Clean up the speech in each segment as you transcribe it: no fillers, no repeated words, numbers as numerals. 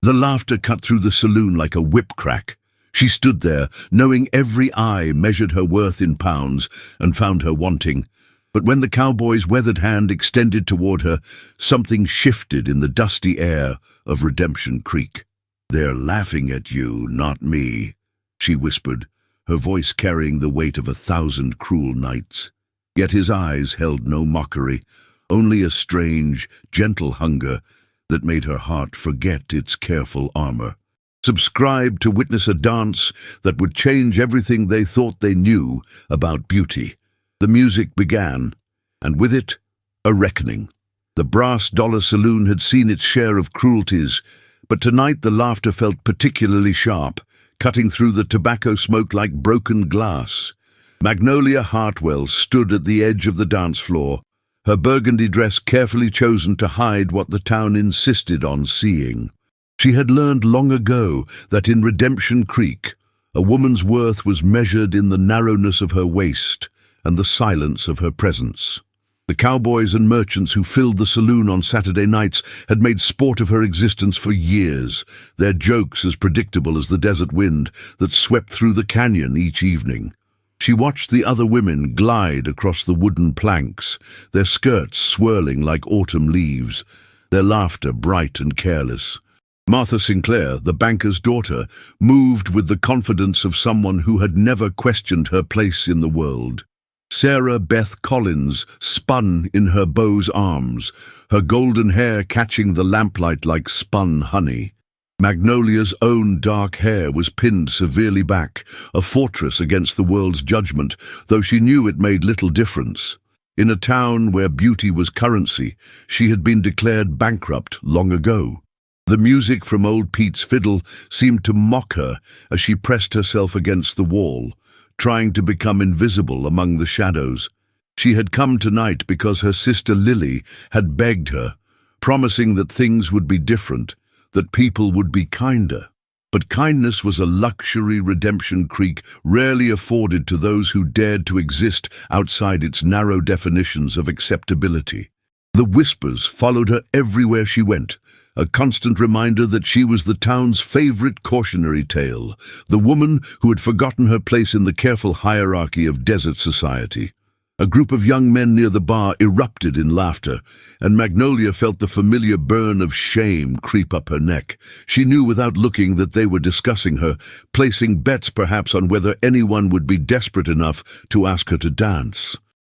The laughter cut through the saloon like a whip crack. She stood there, knowing every eye measured her worth in pounds and found her wanting. But when the cowboy's weathered hand extended toward her, something shifted in the dusty air of Redemption Creek. "They're laughing at you, not me," she whispered, her voice carrying the weight of 1,000 cruel nights. Yet his eyes held no mockery, only a strange, gentle hunger that made her heart forget its careful armor. Subscribe to witness a dance that would change everything they thought they knew about beauty. The music began, and with it, a reckoning. The Brass Dollar Saloon had seen its share of cruelties, but tonight the laughter felt particularly sharp, cutting through the tobacco smoke like broken glass. Magnolia Hartwell stood at the edge of the dance floor, her burgundy dress carefully chosen to hide what the town insisted on seeing. She had learned long ago that in Redemption Creek, a woman's worth was measured in the narrowness of her waist and the silence of her presence. The cowboys and merchants who filled the saloon on Saturday nights had made sport of her existence for years, their jokes as predictable as the desert wind that swept through the canyon each evening. She watched the other women glide across the wooden planks, their skirts swirling like autumn leaves, their laughter bright and careless. Martha Sinclair, the banker's daughter, moved with the confidence of someone who had never questioned her place in the world. Sarah Beth Collins spun in her beau's arms, her golden hair catching the lamplight like spun honey. Magnolia's own dark hair was pinned severely back, a fortress against the world's judgment, though she knew it made little difference. In a town where beauty was currency, she had been declared bankrupt long ago. The music from old Pete's fiddle seemed to mock her as she pressed herself against the wall, trying to become invisible among the shadows. She had come tonight because her sister Lily had begged her, promising that things would be different, that people would be kinder. But kindness was a luxury Redemption Creek rarely afforded to those who dared to exist outside its narrow definitions of acceptability. The whispers followed her everywhere she went, a constant reminder that she was the town's favorite cautionary tale, the woman who had forgotten her place in the careful hierarchy of desert society. A group of young men near the bar erupted in laughter, and Magnolia felt the familiar burn of shame creep up her neck. She knew without looking that they were discussing her, placing bets perhaps on whether anyone would be desperate enough to ask her to dance.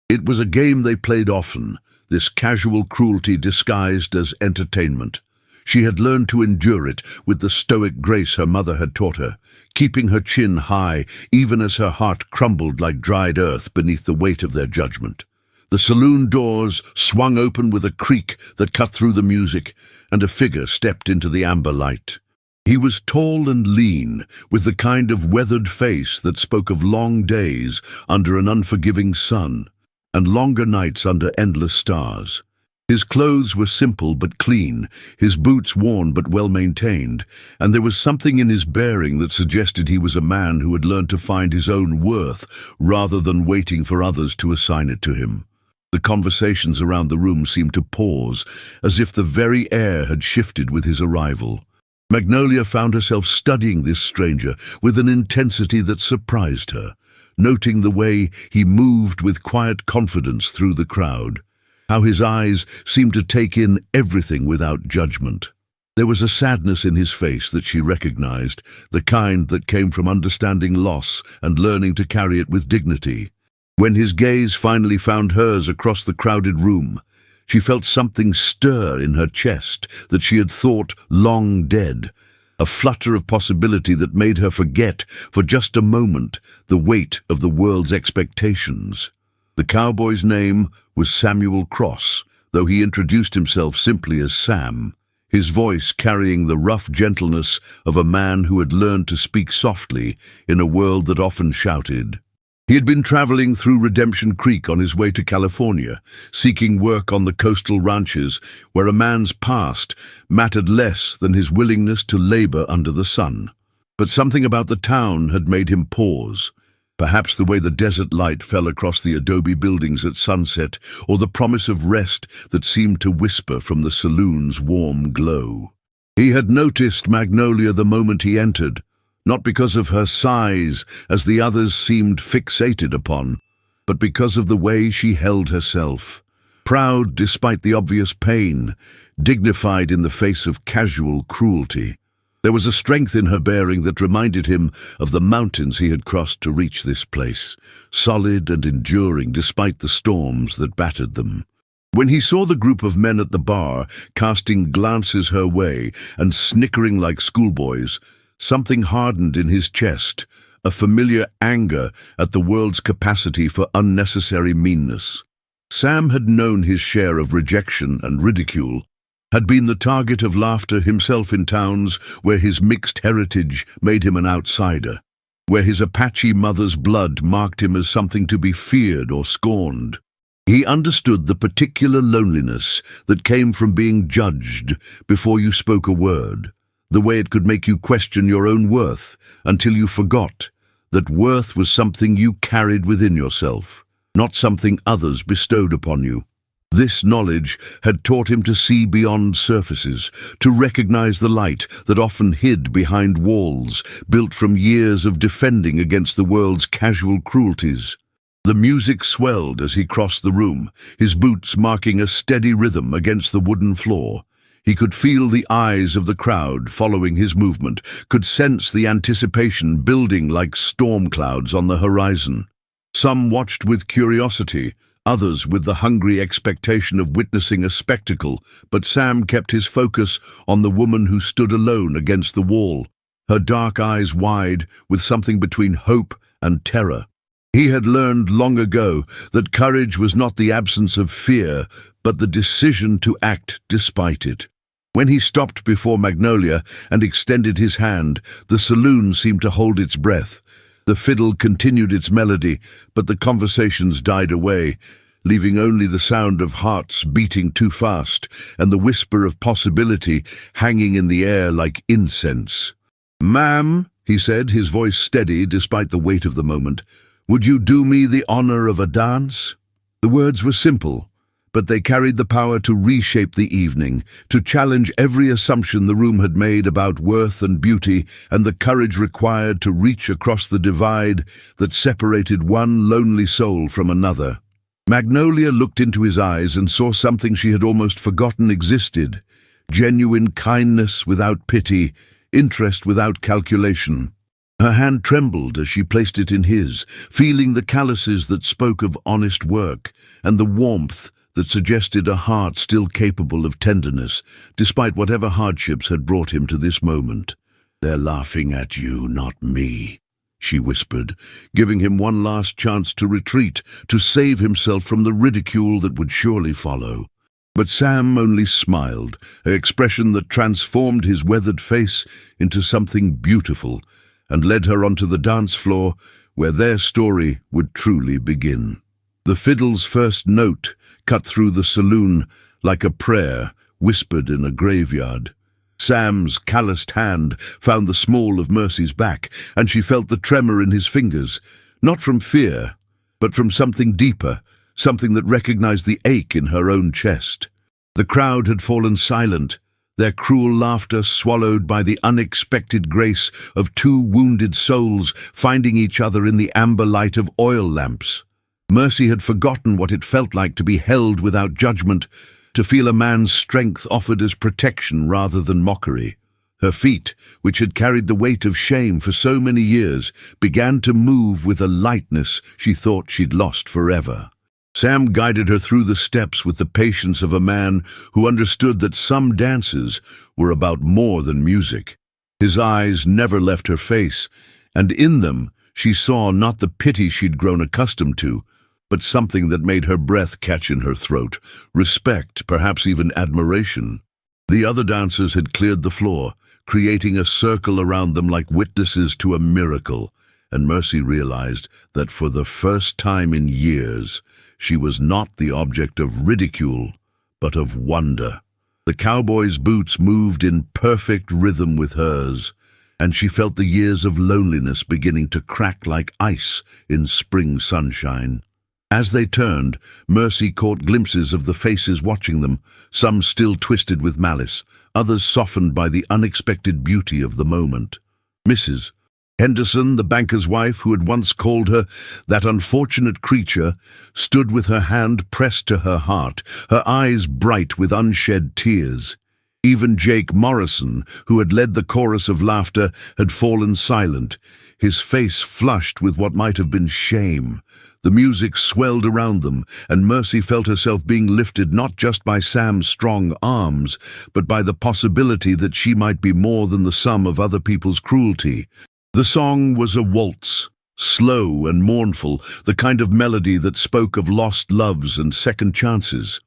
It was a game they played often, this casual cruelty disguised as entertainment. She had learned to endure it with the stoic grace her mother had taught her, keeping her chin high even as her heart crumbled like dried earth beneath the weight of their judgment. The saloon doors swung open with a creak that cut through the music, and a figure stepped into the amber light. He was tall and lean, with the kind of weathered face that spoke of long days under an unforgiving sun, and longer nights under endless stars. His clothes were simple but clean, his boots worn but well-maintained, and there was something in his bearing that suggested he was a man who had learned to find his own worth rather than waiting for others to assign it to him. The conversations around the room seemed to pause, as if the very air had shifted with his arrival. Magnolia found herself studying this stranger with an intensity that surprised her, noting the way he moved with quiet confidence through the crowd, how his eyes seemed to take in everything without judgment. There was a sadness in his face that she recognized, the kind that came from understanding loss and learning to carry it with dignity. When his gaze finally found hers across the crowded room, she felt something stir in her chest that she had thought long dead, a flutter of possibility that made her forget, for just a moment, the weight of the world's expectations. The cowboy's name was Samuel Cross, though he introduced himself simply as Sam, his voice carrying the rough gentleness of a man who had learned to speak softly in a world that often shouted. He had been traveling through Redemption Creek on his way to California, seeking work on the coastal ranches where a man's past mattered less than his willingness to labor under the sun. But something about the town had made him pause. Perhaps the way the desert light fell across the adobe buildings at sunset, or the promise of rest that seemed to whisper from the saloon's warm glow. He had noticed Magnolia the moment he entered, not because of her size, as the others seemed fixated upon, but because of the way she held herself. Proud despite the obvious pain, dignified in the face of casual cruelty. There was a strength in her bearing that reminded him of the mountains he had crossed to reach this place, solid and enduring despite the storms that battered them. When he saw the group of men at the bar casting glances her way and snickering like schoolboys, something hardened in his chest, a familiar anger at the world's capacity for unnecessary meanness. Sam had known his share of rejection and ridicule, had been the target of laughter himself in towns where his mixed heritage made him an outsider, where his Apache mother's blood marked him as something to be feared or scorned. He understood the particular loneliness that came from being judged before you spoke a word, the way it could make you question your own worth until you forgot that worth was something you carried within yourself, not something others bestowed upon you. This knowledge had taught him to see beyond surfaces, to recognize the light that often hid behind walls built from years of defending against the world's casual cruelties. The music swelled as he crossed the room, his boots marking a steady rhythm against the wooden floor. He could feel the eyes of the crowd following his movement, could sense the anticipation building like storm clouds on the horizon. Some watched with curiosity, others with the hungry expectation of witnessing a spectacle, but Sam kept his focus on the woman who stood alone against the wall, her dark eyes wide with something between hope and terror. He had learned long ago that courage was not the absence of fear, but the decision to act despite it. When he stopped before Magnolia and extended his hand, the saloon seemed to hold its breath. The fiddle continued its melody, but the conversations died away, leaving only the sound of hearts beating too fast and the whisper of possibility hanging in the air like incense. "Ma'am," he said, his voice steady despite the weight of the moment, "would you do me the honor of a dance?" The words were simple, but they carried the power to reshape the evening, to challenge every assumption the room had made about worth and beauty, and the courage required to reach across the divide that separated one lonely soul from another. Magnolia looked into his eyes and saw something she had almost forgotten existed: genuine kindness without pity, interest without calculation. Her hand trembled as she placed it in his, feeling the calluses that spoke of honest work, and the warmth that suggested a heart still capable of tenderness, despite whatever hardships had brought him to this moment. "They're laughing at you, not me," she whispered, giving him one last chance to retreat, to save himself from the ridicule that would surely follow. But Sam only smiled, an expression that transformed his weathered face into something beautiful, and led her onto the dance floor where their story would truly begin. The fiddle's first note cut through the saloon like a prayer whispered in a graveyard. Sam's calloused hand found the small of Mercy's back, and she felt the tremor in his fingers, not from fear, but from something deeper, something that recognized the ache in her own chest. The crowd had fallen silent, their cruel laughter swallowed by the unexpected grace of two wounded souls finding each other in the amber light of oil lamps. Mercy had forgotten what it felt like to be held without judgment, to feel a man's strength offered as protection rather than mockery. Her feet, which had carried the weight of shame for so many years, began to move with a lightness she thought she'd lost forever. Sam guided her through the steps with the patience of a man who understood that some dances were about more than music. His eyes never left her face, and in them she saw not the pity she'd grown accustomed to, but something that made her breath catch in her throat, respect, perhaps even admiration. The other dancers had cleared the floor, creating a circle around them like witnesses to a miracle, and Mercy realized that for the first time in years, she was not the object of ridicule, but of wonder. The cowboy's boots moved in perfect rhythm with hers, and she felt the years of loneliness beginning to crack like ice in spring sunshine. As they turned, Mercy caught glimpses of the faces watching them, some still twisted with malice, others softened by the unexpected beauty of the moment. Mrs. Henderson, the banker's wife who had once called her that unfortunate creature, stood with her hand pressed to her heart, her eyes bright with unshed tears. Even Jake Morrison, who had led the chorus of laughter, had fallen silent, his face flushed with what might have been shame. The music swelled around them, and Mercy felt herself being lifted not just by Sam's strong arms, but by the possibility that she might be more than the sum of other people's cruelty. The song was a waltz, slow and mournful, the kind of melody that spoke of lost loves and second chances.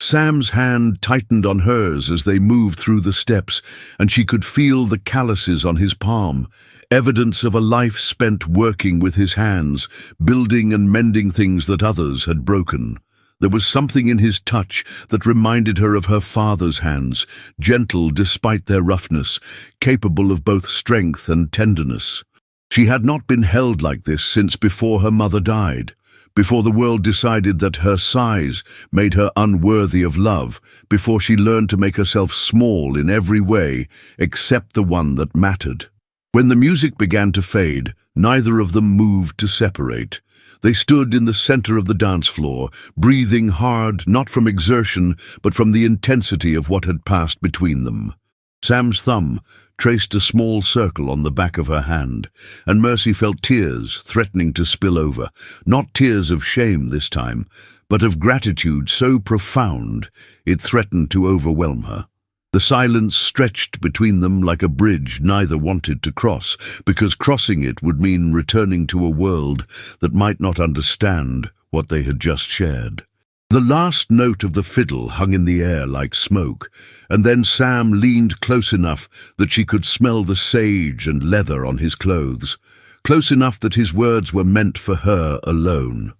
Sam's hand tightened on hers as they moved through the steps, and she could feel the calluses on his palm, evidence of a life spent working with his hands, building and mending things that others had broken. There was something in his touch that reminded her of her father's hands, gentle despite their roughness, capable of both strength and tenderness. She had not been held like this since before her mother died, before the world decided that her size made her unworthy of love, before she learned to make herself small in every way except the one that mattered. When the music began to fade, neither of them moved to separate. They stood in the center of the dance floor, breathing hard, not from exertion, but from the intensity of what had passed between them. Sam's thumb traced a small circle on the back of her hand, and Mercy felt tears threatening to spill over, not tears of shame this time, but of gratitude so profound it threatened to overwhelm her. The silence stretched between them like a bridge neither wanted to cross, because crossing it would mean returning to a world that might not understand what they had just shared. The last note of the fiddle hung in the air like smoke, and then Sam leaned close enough that she could smell the sage and leather on his clothes, close enough that his words were meant for her alone.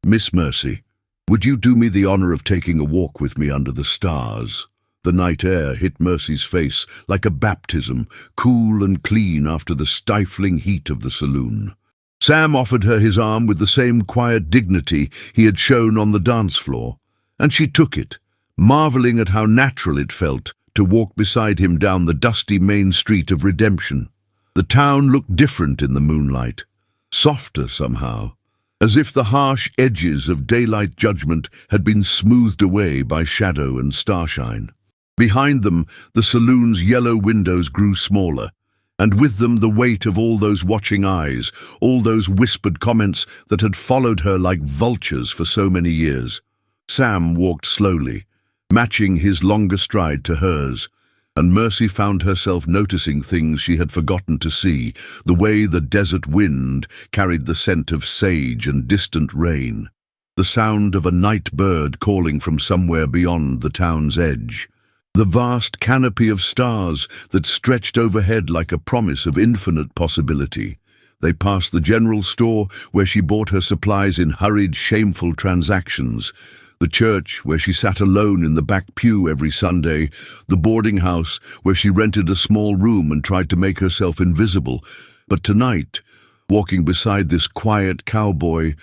"Miss Mercy, would you do me the honor of taking a walk with me under the stars?" The night air hit Mercy's face like a baptism, cool and clean after the stifling heat of the saloon. Sam offered her his arm with the same quiet dignity he had shown on the dance floor, and she took it, marveling at how natural it felt to walk beside him down the dusty main street of Redemption. The town looked different in the moonlight, softer somehow, as if the harsh edges of daylight judgment had been smoothed away by shadow and starshine. Behind them, the saloon's yellow windows grew smaller, and with them the weight of all those watching eyes, all those whispered comments that had followed her like vultures for so many years. Sam walked slowly, matching his longer stride to hers, and Mercy found herself noticing things she had forgotten to see, the way the desert wind carried the scent of sage and distant rain, the sound of a night bird calling from somewhere beyond the town's edge, the vast canopy of stars that stretched overhead like a promise of infinite possibility. They passed the general store where she bought her supplies in hurried, shameful transactions, the church where she sat alone in the back pew every Sunday, the boarding house where she rented a small room and tried to make herself invisible. But tonight, walking beside this quiet cowboy,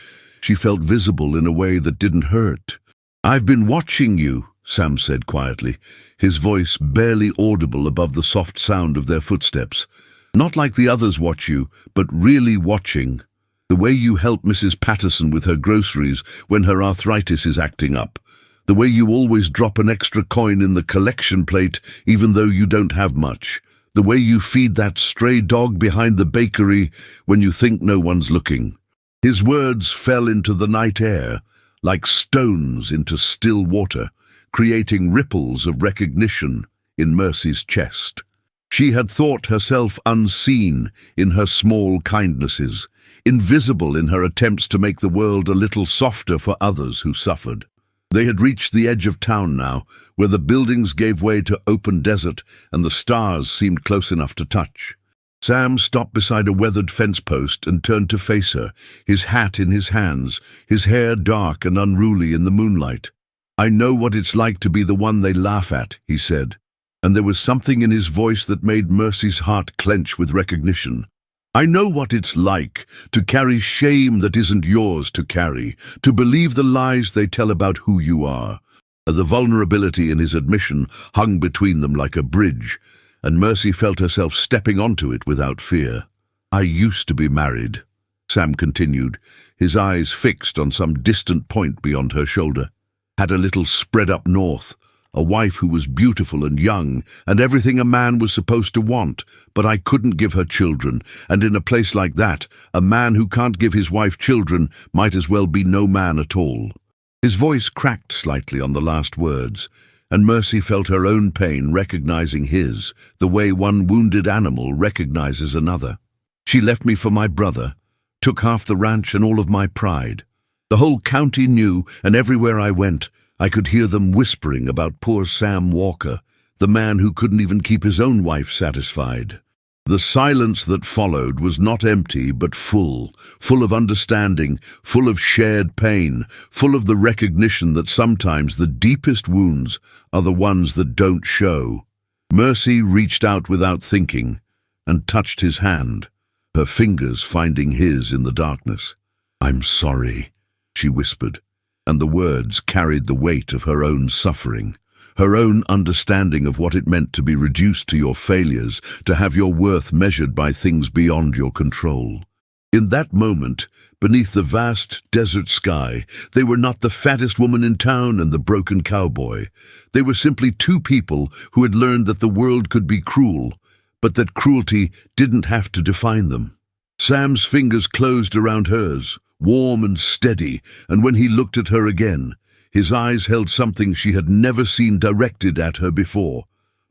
she felt visible in a way that didn't hurt. "I've been watching you," Sam said quietly, his voice barely audible above the soft sound of their footsteps. "Not like the others watch you, but really watching. The way you help Mrs. Patterson with her groceries when her arthritis is acting up. The way you always drop an extra coin in the collection plate even though you don't have much. The way you feed that stray dog behind the bakery when you think no one's looking." His words fell into the night air, like stones into still water, creating ripples of recognition in Mercy's chest. She had thought herself unseen in her small kindnesses, invisible in her attempts to make the world a little softer for others who suffered. They had reached the edge of town now, where the buildings gave way to open desert and the stars seemed close enough to touch. Sam stopped beside a weathered fence post and turned to face her, his hat in his hands, his hair dark and unruly in the moonlight. "I know what it's like to be the one they laugh at," he said, and there was something in his voice that made Mercy's heart clench with recognition. I know what it's like to carry shame that isn't yours to carry, to believe the lies they tell about who you are. The vulnerability in his admission hung between them like a bridge, and Mercy felt herself stepping onto it without fear. I used to be married, Sam continued, his eyes fixed on some distant point beyond her shoulder. Had a little spread up north, a wife who was beautiful and young, and everything a man was supposed to want, but I couldn't give her children, and in a place like that, a man who can't give his wife children might as well be no man at all. His voice cracked slightly on the last words, and Mercy felt her own pain recognizing his, the way one wounded animal recognizes another. She left me for my brother, took half the ranch and all of my pride. The whole county knew, and everywhere I went, I could hear them whispering about poor Sam Walker, the man who couldn't even keep his own wife satisfied. The silence that followed was not empty but full of understanding, full of shared pain, full of the recognition that sometimes the deepest wounds are the ones that don't show. Mercy reached out without thinking and touched his hand, her fingers finding his in the darkness. "I'm sorry," she whispered, and the words carried the weight of her own suffering, her own understanding of what it meant to be reduced to your failures, to have your worth measured by things beyond your control. In that moment, beneath the vast desert sky, they were not the fattest woman in town and the broken cowboy. They were simply two people who had learned that the world could be cruel, but that cruelty didn't have to define them. Sam's fingers closed around hers, warm and steady, and when he looked at her again, his eyes held something she had never seen directed at her before.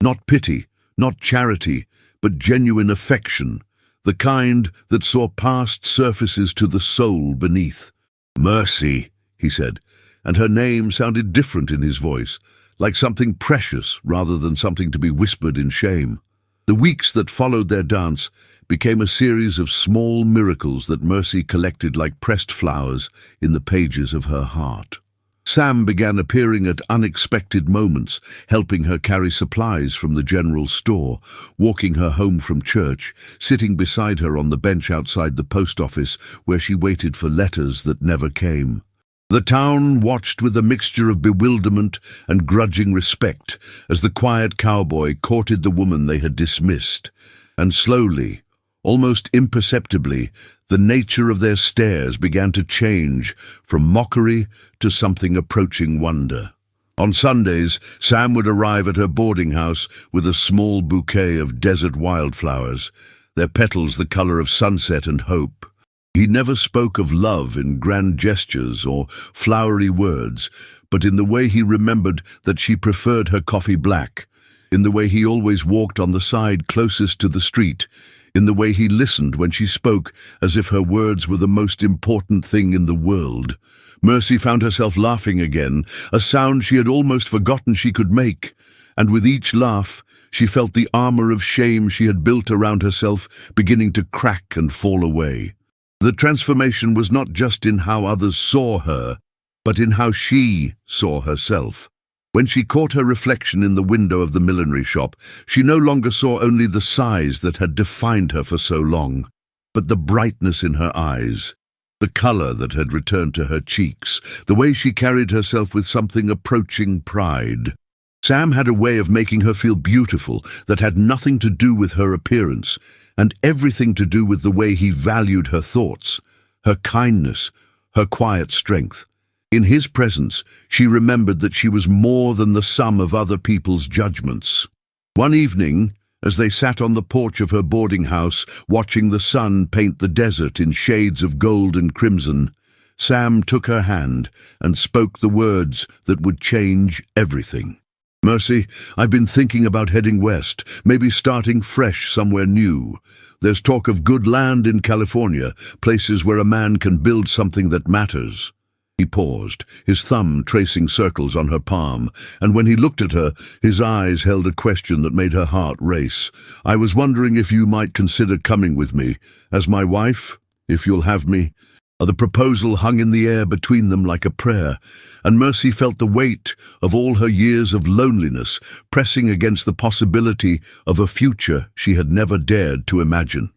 Not pity, not charity, but genuine affection, the kind that saw past surfaces to the soul beneath. "Mercy," he said, and her name sounded different in his voice, like something precious rather than something to be whispered in shame. The weeks that followed their dance became a series of small miracles that Mercy collected like pressed flowers in the pages of her heart. Sam began appearing at unexpected moments, helping her carry supplies from the general store, walking her home from church, sitting beside her on the bench outside the post office where she waited for letters that never came. The town watched with a mixture of bewilderment and grudging respect as the quiet cowboy courted the woman they had dismissed, and slowly, almost imperceptibly, the nature of their stares began to change from mockery to something approaching wonder. On Sundays, Sam would arrive at her boarding house with a small bouquet of desert wildflowers, their petals the color of sunset and hope. He never spoke of love in grand gestures or flowery words, but in the way he remembered that she preferred her coffee black, in the way he always walked on the side closest to the street, in the way he listened when she spoke as if her words were the most important thing in the world. Mercy found herself laughing again, a sound she had almost forgotten she could make, and with each laugh she felt the armor of shame she had built around herself beginning to crack and fall away. The transformation was not just in how others saw her, but in how she saw herself. When she caught her reflection in the window of the millinery shop, she no longer saw only the size that had defined her for so long, but the brightness in her eyes, the color that had returned to her cheeks, the way she carried herself with something approaching pride. Sam had a way of making her feel beautiful that had nothing to do with her appearance, and everything to do with the way he valued her thoughts, her kindness, her quiet strength. In his presence, she remembered that she was more than the sum of other people's judgments. One evening, as they sat on the porch of her boarding house, watching the sun paint the desert in shades of gold and crimson, Sam took her hand and spoke the words that would change everything. "Mercy, I've been thinking about heading west, maybe starting fresh somewhere new. There's talk of good land in California, places where a man can build something that matters." He paused, his thumb tracing circles on her palm, and when he looked at her, his eyes held a question that made her heart race. "I was wondering if you might consider coming with me, as my wife, if you'll have me." The proposal hung in the air between them like a prayer, and Mercy felt the weight of all her years of loneliness pressing against the possibility of a future she had never dared to imagine.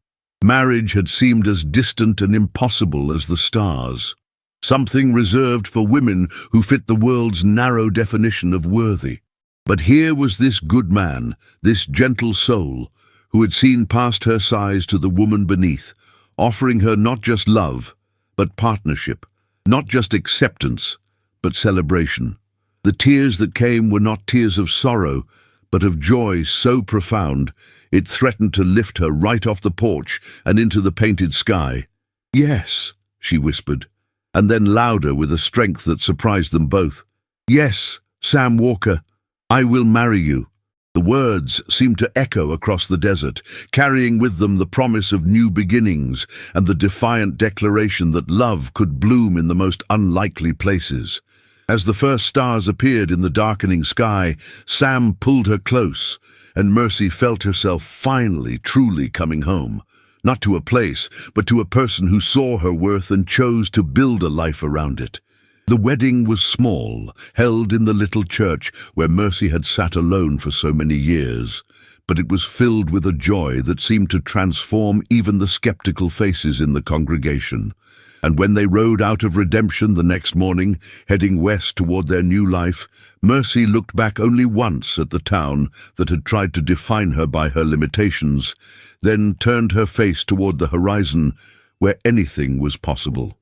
Marriage had seemed as distant and impossible as the stars, something reserved for women who fit the world's narrow definition of worthy. But here was this good man, this gentle soul, who had seen past her sighs to the woman beneath, offering her not just love, but partnership, not just acceptance, but celebration. The tears that came were not tears of sorrow, but of joy so profound it threatened to lift her right off the porch and into the painted sky. "Yes," she whispered, and then louder with a strength that surprised them both. "Yes, Sam Walker, I will marry you." The words seemed to echo across the desert, carrying with them the promise of new beginnings and the defiant declaration that love could bloom in the most unlikely places. As the first stars appeared in the darkening sky, Sam pulled her close, and Mercy felt herself finally, truly coming home. Not to a place, but to a person who saw her worth and chose to build a life around it. The wedding was small, held in the little church where Mercy had sat alone for so many years, but it was filled with a joy that seemed to transform even the skeptical faces in the congregation. And when they rode out of Redemption the next morning, heading west toward their new life, Mercy looked back only once at the town that had tried to define her by her limitations, then turned her face toward the horizon where anything was possible.